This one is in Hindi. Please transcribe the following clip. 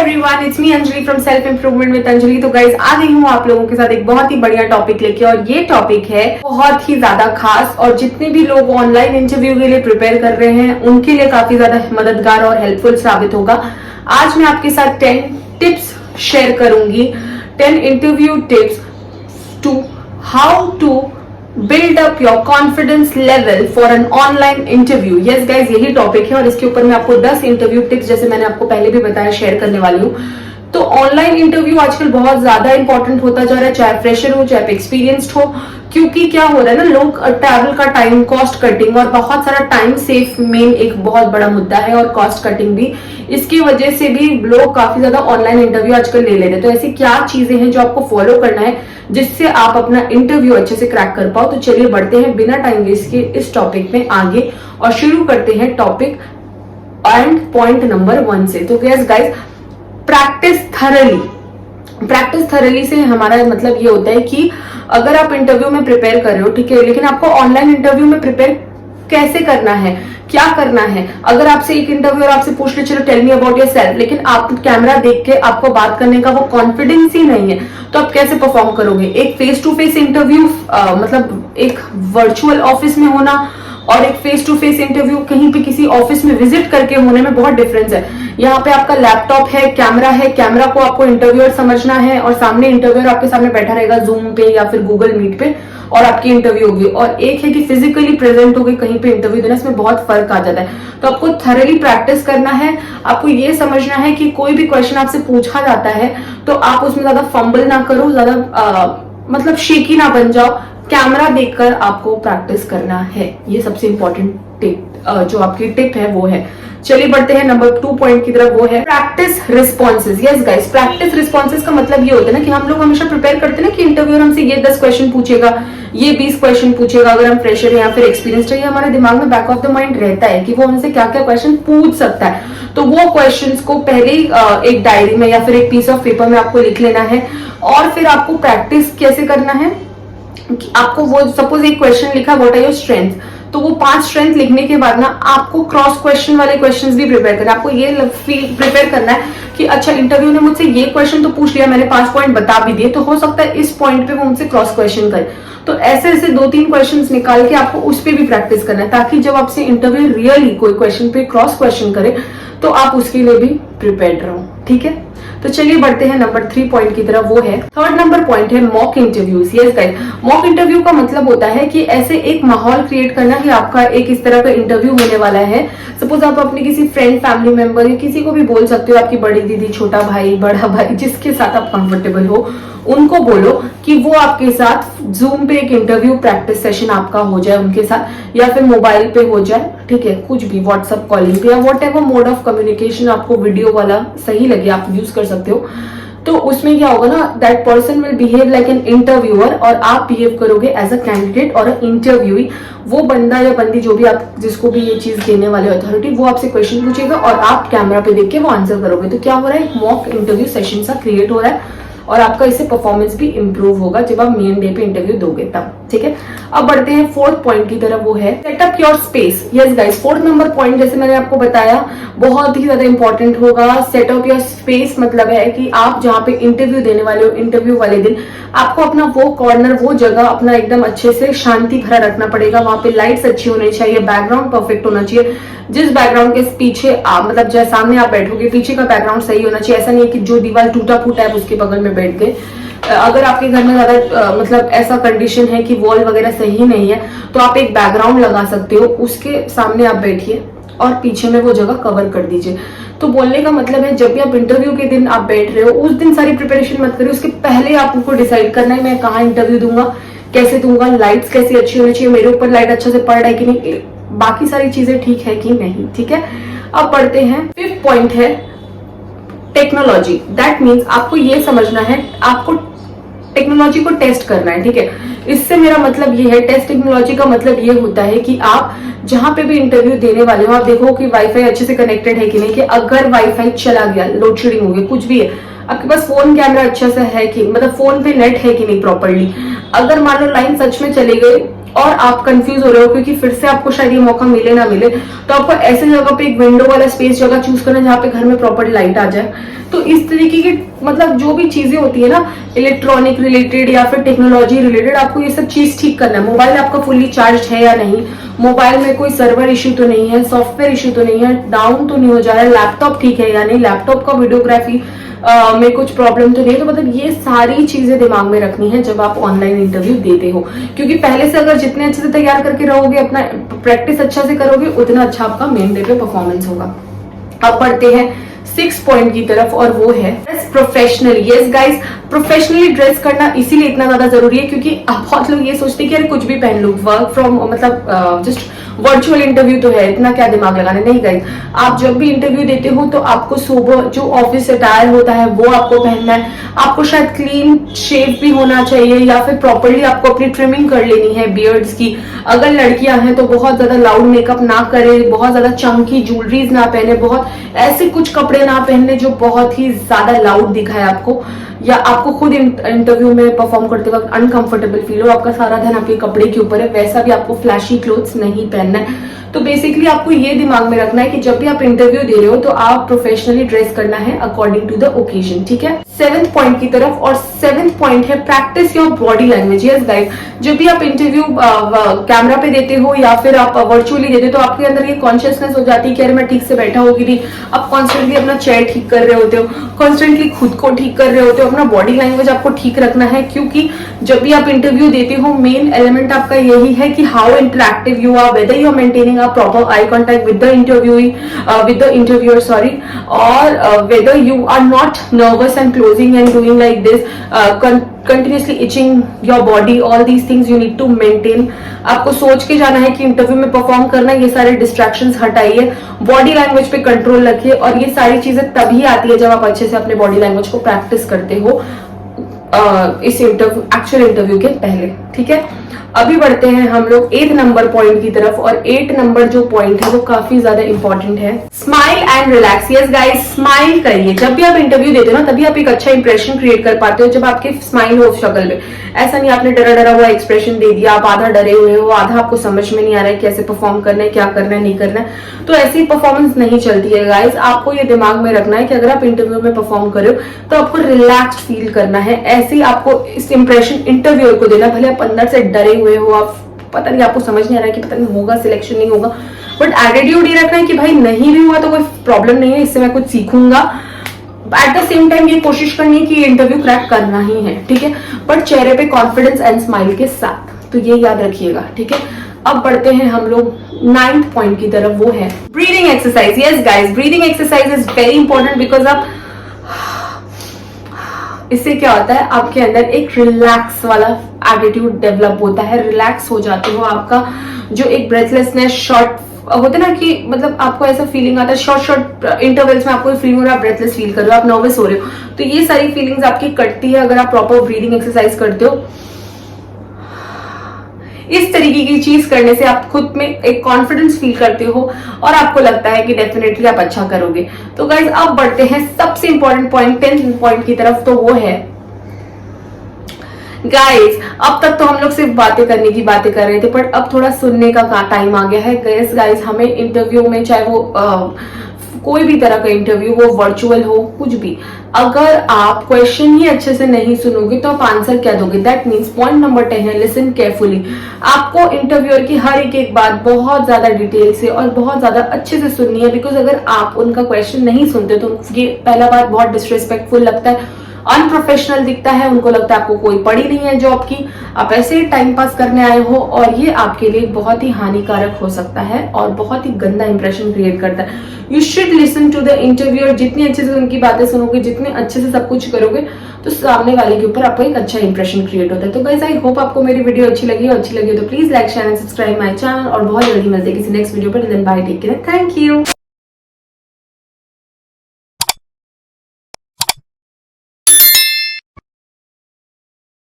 Everyone, it's me Anjali from self improvement with Anjali. तो गाइज आ गई हूँ आप लोगों के साथ एक बहुत ही बढ़िया टॉपिक लेके, और ये टॉपिक है बहुत ही ज्यादा खास और जितने भी लोग ऑनलाइन इंटरव्यू के लिए प्रिपेयर कर रहे हैं उनके लिए काफी ज्यादा मददगार और हेल्पफुल साबित होगा। आज मैं आपके साथ 10 टिप्स शेयर करूंगी, 10 interview tips to how to build up your confidence level for an online interview. Yes guys, यही टॉपिक है और इसके ऊपर मैं आपको 10 इंटरव्यू टिप्स, जैसे मैंने आपको पहले भी बताया, शेयर करने वाली हूँ। तो ऑनलाइन इंटरव्यू आजकल बहुत ज्यादा इंपॉर्टेंट होता जा रहा है, चाहे फ्रेशर हो चाहे एक्सपीरियंस्ड हो, क्योंकि क्या हो रहा है ना, लोग ट्रैवल का टाइम, कॉस्ट कटिंग और बहुत सारा टाइम सेव मेन एक बहुत बड़ा मुद्दा है, और कॉस्ट कटिंग भी। इसकी वजह से भी लोग काफी ज्यादा ऑनलाइन इंटरव्यू आजकल ले लेते हैं। तो ऐसी क्या चीजें हैं जो आपको फॉलो करना है जिससे आप अपना इंटरव्यू अच्छे से क्रैक कर पाओ। तो चलिए बढ़ते हैं बिना टाइम वेस्ट के इस टॉपिक में आगे और शुरू करते हैं टॉपिक एंड पॉइंट नंबर 1 से। तो गाइस, प्रैक्टिस थरली से हमारा मतलब ये होता है कि अगर आप इंटरव्यू में प्रिपेयर कर रहे हो, ठीक है, लेकिन आपको ऑनलाइन इंटरव्यू में प्रिपेयर कैसे करना है, क्या करना है। अगर आपसे एक इंटरव्यूअर आपसे पूछ ले, चलो tell me about yourself, लेकिन आप कैमरा देख के आपको बात करने का वो कॉन्फिडेंस ही नहीं है, तो आप कैसे परफॉर्म करोगे। एक फेस टू फेस इंटरव्यू मतलब एक वर्चुअल ऑफिस में होना और एक फेस टू फेस इंटरव्यू कहीं पे किसी ऑफिस में विजिट करके होने में बहुत डिफरेंस है। यहाँ पे आपका लैपटॉप है, कैमरा को आपको इंटरव्यूअर समझना है और सामने इंटरव्यूअर आपके सामने बैठा रहेगा जूम पे या फिर गूगल मीट पे, और आपकी इंटरव्यू होगी। और एक है कि फिजिकली प्रेजेंट होगी कहीं पे इंटरव्यू देना, इसमें बहुत फर्क आ जाता है। तो आपको थरली प्रैक्टिस करना है। आपको ये समझना है कि कोई भी क्वेश्चन आपसे पूछा जाता है तो आप उसमें ज्यादा फंबल ना करो, ज्यादा मतलब शेकी ना बन जाओ। कैमरा देखकर आपको प्रैक्टिस करना है, ये सबसे इंपॉर्टेंट टिप जो आपकी टिप है वो है। चलिए बढ़ते हैं नंबर 2 पॉइंट की तरफ, वो है practice responses. Yes guys, practice responses का मतलब ये होता है ना कि हम लोग हमेशा प्रिपेयर करते हैं ना कि इंटरव्यूअर हमसे ये 10 क्वेश्चन पूछेगा, ये 20 क्वेश्चन पूछेगा। अगर हम फ्रेशर है या फिर एक्सपीरियंस्ड है, हमारे दिमाग में बैक ऑफ द माइंड रहता है कि वो हमसे क्या क्या क्वेश्चन पूछ सकता है। तो वो क्वेश्चन को पहले एक डायरी में या फिर एक पीस ऑफ पेपर में आपको लिख लेना है, और फिर आपको प्रैक्टिस कैसे करना है कि आपको वो सपोज एक क्वेश्चन लिखा, व्हाट आर योर स्ट्रेंथ, तो वो 5 स्ट्रेंथ लिखने के बाद ना आपको क्रॉस क्वेश्चन वाले क्वेश्चंस भी प्रिपेयर करना है। आपको ये प्रिपेयर करना है कि अच्छा, इंटरव्यू ने मुझसे ये क्वेश्चन तो पूछ लिया, मैंने 5 पॉइंट बता भी दिए, तो हो सकता है इस पॉइंट पे वो मुझसे क्रॉस क्वेश्चन करे। तो ऐसे ऐसे 2-3 क्वेश्चंस निकाल के आपको उस पर भी प्रैक्टिस करना है, ताकि जब आपसे इंटरव्यू रियली कोई क्वेश्चन पे क्रॉस क्वेश्चन करे तो आप उसके लिए भी प्रिपेयर्ड रहो। ठीक है, तो चलिए बढ़ते हैं नंबर 3 पॉइंट की तरफ, वो है 3rd नंबर पॉइंट है mock interviews. Yes guys, mock interview का मतलब होता है कि ऐसे एक माहौल क्रिएट करना कि आपका एक इस तरह का इंटरव्यू होने वाला है। सपोज आप अपने किसी फ्रेंड, फैमिली मेंबर या किसी को भी बोल सकते हो, आपकी बड़ी दीदी, छोटा भाई, बड़ा भाई, जिसके साथ आप कंफर्टेबल हो, उनको बोलो कि वो आपके साथ जूम पे एक इंटरव्यू प्रैक्टिस सेशन आपका हो जाए उनके साथ, या फिर मोबाइल पे हो जाए, ठीक है, कुछ भी व्हाट्सएप कॉलिंग पे या what ever mode of communication आपको वीडियो वाला सही लगे आप यूज कर सकते हो। तो उसमें क्या होगा ना, that person will behave like an interviewer और आप बिहेव करोगे एज अ कैंडिडेट और इंटरव्यूई। वो बंदा या बंदी जो भी आप जिसको भी ये चीज देने वाले अथॉरिटी, वो आपसे क्वेश्चन पूछेगा और आप कैमरा पे देख के वो आंसर करोगे। तो क्या हो रहा है, एक मॉक इंटरव्यू सेशन सा क्रिएट हो रहा है, और आपका इससे परफॉर्मेंस भी इंप्रूव होगा जब आप मेन डे पे इंटरव्यू दोगे तब। ठीक है, अब बढ़ते हैं 4th पॉइंट की तरफ, वो है setup your space. Yes guys, 4th number point जैसे मैंने आपको बताया बहुत ही ज्यादा इंपॉर्टेंट होगा। सेटअप योर स्पेस मतलब है कि आप जहाँ पे इंटरव्यू देने वाले हो, इंटरव्यू वाले दिन आपको अपना वो कॉर्नर, वो जगह अपना एकदम अच्छे से शांति भरा रखना पड़ेगा। वहां पे लाइट्स अच्छी होनी चाहिए, बैकग्राउंड परफेक्ट होना चाहिए। जिस बैकग्राउंड के पीछे आप मतलब जैसे सामने आप बैठोगे, पीछे का बैकग्राउंड सही होना चाहिए। ऐसा नहीं है कि जो दीवार टूटा फूटा है उसके बगल में बैठ गए। अगर आपके घर में ज्यादा मतलब ऐसा कंडीशन है कि वॉल वगैरह सही नहीं है, तो आप एक बैकग्राउंड लगा सकते हो, उसके सामने आप बैठिए और पीछे में वो जगह कवर कर दीजिए। तो बोलने का मतलब है, जब भी आप इंटरव्यू के दिन आप बैठ रहे हो, उस दिन सारी प्रिपरेशन मत करिए, उसके पहले आपको डिसाइड करना है मैं कहाँ इंटरव्यू दूंगा, कैसे दूंगा, लाइट्स कैसी अच्छी होनी चाहिए, मेरे ऊपर लाइट अच्छा से पड़ रहा है कि नहीं, बाकी सारी चीजें ठीक है कि नहीं। ठीक है, अब पढ़ते हैं 5th पॉइंट है टेक्नोलॉजी। दैट मीन्स आपको ये समझना है, आपको टेक्नोलॉजी को टेस्ट करना है। ठीक है, इससे मेरा मतलब ये है, टेस्ट टेक्नोलॉजी का मतलब ये होता है कि आप जहां पे भी इंटरव्यू देने वाले हो, आप देखो कि वाईफाई अच्छे से कनेक्टेड है कि नहीं, कि अगर वाईफाई चला गया, लोड शेडिंग हो गई, कुछ भी है, आपके पास फोन कैमरा अच्छा सा है कि मतलब फोन पे नेट है कि नहीं प्रॉपरली। अगर मान लो लाइन सच में चली गई और आप कंफ्यूज हो रहे हो क्योंकि फिर से आपको शायद ये मौका मिले ना मिले, तो आपको ऐसे जगह पे एक विंडो वाला स्पेस जगह चूज करना जहाँ पे घर में प्रॉपर लाइट आ जाए। तो इस तरीके की मतलब जो भी चीजें होती है ना इलेक्ट्रॉनिक रिलेटेड या फिर टेक्नोलॉजी रिलेटेड, आपको ये सब चीज ठीक करना है। मोबाइल आपका फुल्ली चार्ज है या नहीं, मोबाइल में कोई सर्वर इश्यू तो नहीं है, सॉफ्टवेयर इश्यू तो नहीं है, डाउन तो नहीं हो जा रहा है, लैपटॉप ठीक है या नहीं, लैपटॉप का वीडियोग्राफी में कुछ प्रॉब्लम तो नहीं है। तो मतलब ये सारी चीजें दिमाग में रखनी है जब आप ऑनलाइन इंटरव्यू देते हो, क्योंकि पहले से अगर जितने अच्छे से तैयार करके रहोगे, अपना प्रैक्टिस अच्छा से करोगे, उतना अच्छा आपका मेन डे पे परफॉर्मेंस होगा। अब बढ़ते हैं 6 पॉइंट की तरफ और वो है professionally. Yes guys, professionally dress करना इसीलिए इतना ज्यादा जरूरी है क्योंकि बहुत लोग ये सोचते हैं कि अरे कुछ भी पहन लो, वर्क फ्रॉम मतलब जस्ट वर्चुअल इंटरव्यू तो है, इतना क्या दिमाग लगाना। नहीं गाइस, आप जब भी इंटरव्यू देते हो तो आपको सुबह जो ऑफिस अटायर होता है वो आपको पहनना है। आपको शायद क्लीन शेव भी होना चाहिए या फिर प्रॉपरली आपको अपनी ट्रिमिंग कर लेनी है बियर्ड्स की। अगर लड़कियां हैं तो बहुत ज्यादा लाउड मेकअप ना करें, बहुत ज्यादा चमकी ज्वेलरीज ना पहने, बहुत ऐसे कुछ कपड़े ना पहनने जो बहुत ही ज्यादा लाउड दिखाए आपको, या आपको खुद इंटरव्यू में परफॉर्म करते वक्त अनकंफर्टेबल फील हो, आपका सारा ध्यान आपके कपड़े के ऊपर है, वैसा भी आपको फ्लैशी क्लोथ्स नहीं पहनना है। तो बेसिकली आपको ये दिमाग में रखना है कि जब भी आप इंटरव्यू दे रहे हो तो आप प्रोफेशनली ड्रेस करना है अकॉर्डिंग टू द ओकेजन, ठीक है। 7th पॉइंट की तरफ, और 7th पॉइंट है practice your body language. Yes guys, जब भी आप इंटरव्यू कैमरा पे देते हो या फिर आप वर्चुअली देते हो तो आपके अंदर ये कॉन्शियसनेस हो जाती है कि अरे मैं ठीक से बैठा होगी नहीं। आप कॉन्स्टेंटली अपना चेयर ठीक कर रहे होते हो, कॉन्स्टेंटली खुद को ठीक कर रहे होते हो, अपना बॉडी लैंग्वेज आपको ठीक रखना है, क्योंकि जब भी आप इंटरव्यू देते हो मेन एलिमेंट आपका यही है कि how interactive you are, whether you are maintaining a proper eye contact with the interviewer sorry, और whether you are not nervous and closing and doing like this, continuously itching your body, all these things you need to maintain। आपको सोच के जाना है कि इंटरव्यू में परफॉर्म करना है, ये सारे डिस्ट्रैक्शंस हटाइए, बॉडी लैंग्वेज पे कंट्रोल रखिए, और ये सारी चीजें तभी आती है जब आप अच्छे से अपने बॉडी लैंग्वेज को प्रैक्टिस करते हो इस इंटरव्यू एक्चुअल इंटरव्यू के पहले, ठीक है। अभी बढ़ते हैं हम लोग 8 नंबर पॉइंट की तरफ, और 8 नंबर जो पॉइंट है वो काफी ज्यादा इंपॉर्टेंट है, smile and relax. Yes guys, smile करिए। जब भी आप इंटरव्यू देते हो ना तभी आप एक अच्छा इंप्रेशन क्रिएट कर पाते हो जब आपके स्माइल हो शक्ल में। ऐसा नहीं आपने डरा डरा हुआ एक्सप्रेशन दे दिया, आप आधा डरे हुए हो, आधा आपको समझ में नहीं आ रहा है कैसे परफॉर्म करना है, क्या करना है, नहीं करना है, तो ऐसी परफॉर्मेंस नहीं चलती है गाइस। आपको ये दिमाग में रखना है कि अगर आप इंटरव्यू में परफॉर्म कर रहे हो तो आपको रिलैक्स्ड फील करना है। ऐसे ही आपको इस इंप्रेशन इंटरव्यूअर को देना, भले आप अंदर से डरे हुए हो, आप पता नहीं आपको समझ नहीं आ रहा है कि पता नहीं होगा सिलेक्शन नहीं होगा, बट एटीट्यूड ये रखना है कि भाई नहीं भी हुआ तो कोई प्रॉब्लम नहीं है, इससे मैं कुछ सीखूंगा। एट द सेम टाइम ये कोशिश करनी है कि इंटरव्यू क्रैक करना ही है, ठीक है, बट चेहरे पे कॉन्फिडेंस एंड स्माइल के साथ, तो ये याद रखिएगा, ठीक है। अब बढ़ते हैं हम लोग 9th पॉइंट की तरफ, वो है breathing exercise. Yes guys, breathing exercise is very important because आप इससे क्या होता है आपके अंदर एक रिलैक्स वाला एटीट्यूड डेवलप होता है, रिलैक्स हो जाते हो। आपका जो एक ब्रेथलेसनेस शॉर्ट होता है ना कि मतलब आपको ऐसा फीलिंग आता है शॉर्ट इंटरवल्स में आपको फीलिंग हो रहा है, आप ब्रेथलेस फील कर रहे हो, आप नर्वस हो रहे हो, तो ये सारी फीलिंग्स आपकी कटती है अगर आप प्रॉपर ब्रीदिंग एक्सरसाइज करते हो। इस तरीके की चीज करने से आप खुद में एक कॉन्फिडेंस फील करते हो और आपको लगता है कि डेफिनेटली आप अच्छा करोगे। तो गाइज अब बढ़ते हैं सबसे इंपॉर्टेंट पॉइंट 10th पॉइंट की तरफ, तो वो है गाइज, अब तक तो हम लोग सिर्फ बातें करने की बातें कर रहे थे, पर अब थोड़ा सुनने का टाइम आ गया है। गाइज हमें इंटरव्यू में, चाहे वो कोई भी तरह का इंटरव्यू हो, वर्चुअल हो, कुछ भी, अगर आप क्वेश्चन ही अच्छे से नहीं सुनोगे तो आप आंसर क्या दोगे। दैट मीन्स पॉइंट नंबर 10 है, लिसन केयरफुली। आपको इंटरव्यूअर की हर एक बात बहुत ज्यादा डिटेल से और बहुत ज्यादा अच्छे से सुननी है, बिकॉज अगर आप उनका क्वेश्चन नहीं सुनते तो ये पहला बात बहुत डिसरिस्पेक्टफुल लगता है, अनप्रोफेशनल दिखता है, उनको लगता है आपको कोई पड़ी नहीं है जॉब की, आप ऐसे ही टाइम पास करने आए हो, और ये आपके लिए बहुत ही हानिकारक हो सकता है और बहुत ही गंदा इंप्रेशन क्रिएट करता है। You should listen to the interviewer. जितनी अच्छे से उनकी बातें सुनोगे, जितने अच्छे से सब कुछ करोगे, तो सामने वाले के ऊपर आपको एक अच्छा इंप्रेशन क्रिएट होता है। तो गाइस आई होप आपको मेरी वीडियो अच्छी लगी तो please like share and subscribe my channel, और बहुत जल्दी मिलते हैं किसी नेक्स्ट वीडियो पर। Bye, take care, thank you.